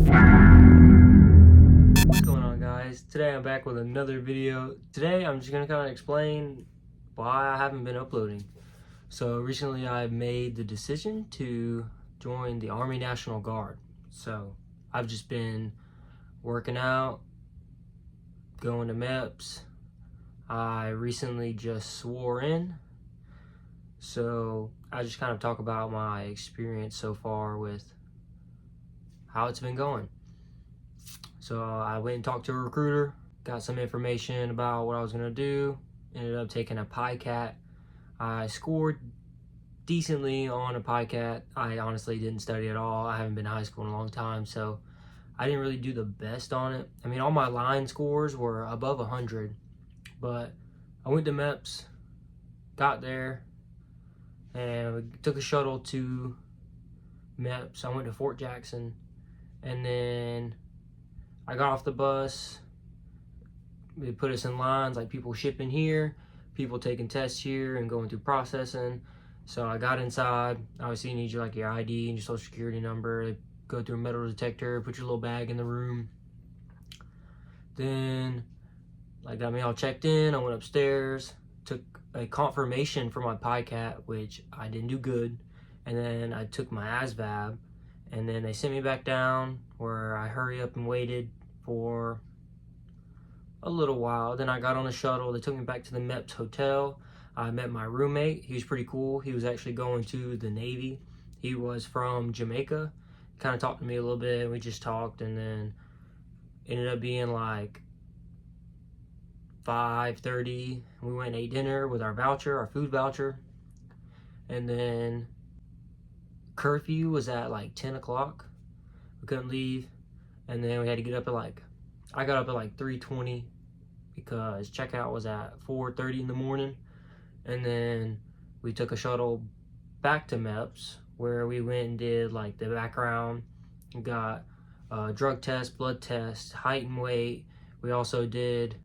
What's going on, guys? Today I'm back with another video. Today I'm just gonna kind of explain why I haven't been uploading. So recently I made the decision to join the Army National Guard. So I've just been working out, going to MEPS. I recently just swore in. So I just kind of talk about my experience so far with how it's been going. So I went and talked to a recruiter, got some information about what I was gonna do, ended up taking a PICAT. I scored decently on a PICAT. I honestly didn't study at all. I haven't been to high school in a long time, so I didn't really do the best on it. I mean, all my line scores were above 100, but I went to MEPS, got there, and we took a shuttle to MEPS. I went to Fort Jackson, and then I got off the bus. They put us in lines, like people shipping here, people taking tests here and going through processing. So I got inside. Obviously you need your ID and your social security number. They go through a metal detector, put your little bag in the room. Then got me all checked in. I went upstairs, took a confirmation for my PICAT, which I didn't do good. And then I took my ASVAB, and then they sent me back down where I hurry up and waited for a little while. Then I got on a shuttle. They took me back to the MEPS hotel. I met my roommate. He was pretty cool. He was actually going to the Navy. He was from Jamaica. He kind of talked to me a little bit. We just talked, and then ended up being like 5:30. We went and ate dinner with our voucher, our food voucher. And then curfew was at like 10 o'clock. We couldn't leave. And then we had to get up at I got up at 3:20 because checkout was at 4:30 in the morning. And then we took a shuttle back to MEPS where we went and did the background. We got drug test, blood test, height and weight. We also did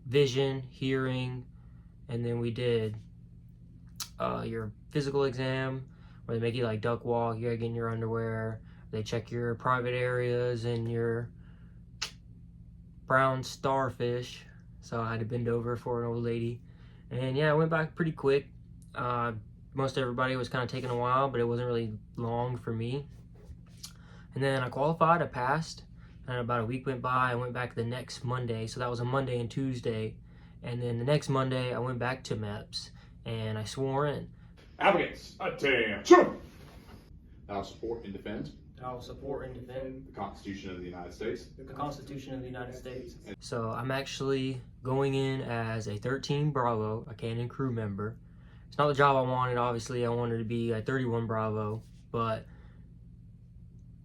vision, hearing, and then we did your physical exam where they make you duck walk. You gotta get in your underwear. They check your private areas and your brown starfish. So I had to bend over for an old lady. And yeah, I went back pretty quick. Most everybody was kind of taking a while, but it wasn't really long for me. And then I qualified, I passed. And about a week went by, I went back the next Monday. So that was a Monday and Tuesday. And then the next Monday, I went back to MEPS and I swore in. Applicants, attention! I will support and defend I will support and defend the Constitution of the United States. the Constitution of the United States. So I'm actually going in as a 13 Bravo, a cannon crew member. It's not the job I wanted, obviously. I wanted to be a 31 Bravo, but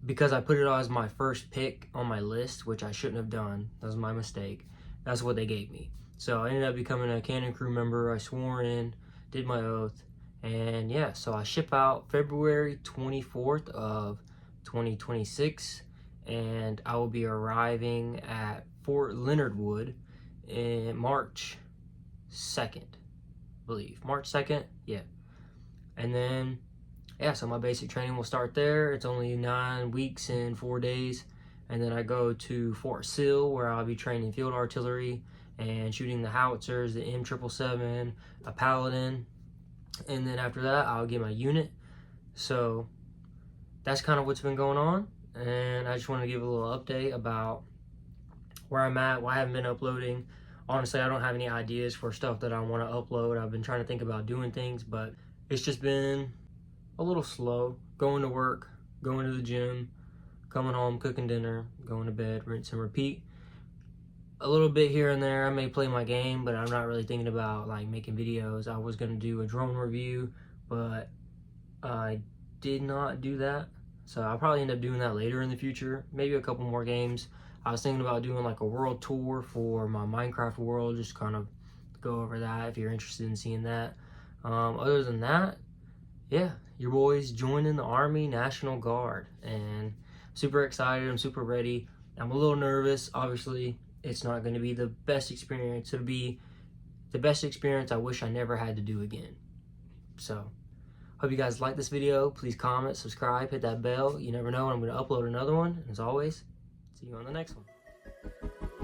because I put it as my first pick on my list, which I shouldn't have done, that was my mistake, that's what they gave me. So I ended up becoming a cannon crew member. I swore in, did my oath, and yeah, so I ship out February 24th of 2026, and I will be arriving at Fort Leonard Wood in March 2nd, I believe. March 2nd, yeah. And then, yeah, so my basic training will start there. It's only 9 weeks and 4 days. And then I go to Fort Sill, where I'll be training field artillery and shooting the howitzers, the M777, a Paladin. And then after that, I'll get my unit. So that's kind of what's been going on. And I just want to give a little update about where I'm at, why I haven't been uploading. Honestly, I don't have any ideas for stuff that I want to upload. I've been trying to think about doing things, but it's just been a little slow. Going to work, going to the gym, coming home, cooking dinner, going to bed, rinse and repeat. A little bit here and there. I may play my game, but I'm not really thinking about making videos. I was going to do a drone review, but I did not do that. So I'll probably end up doing that later in the future. Maybe a couple more games. I was thinking about doing a world tour for my Minecraft world, just kind of go over that if you're interested in seeing that. Other than that, yeah, your boy's joining the Army National Guard, and super excited. I'm super ready. I'm a little nervous. Obviously, it's not going to be the best experience. It'll be the best experience I wish I never had to do again. So, hope you guys like this video. Please comment, subscribe, hit that bell. You never know when I'm going to upload another one. And as always, See you on the next one.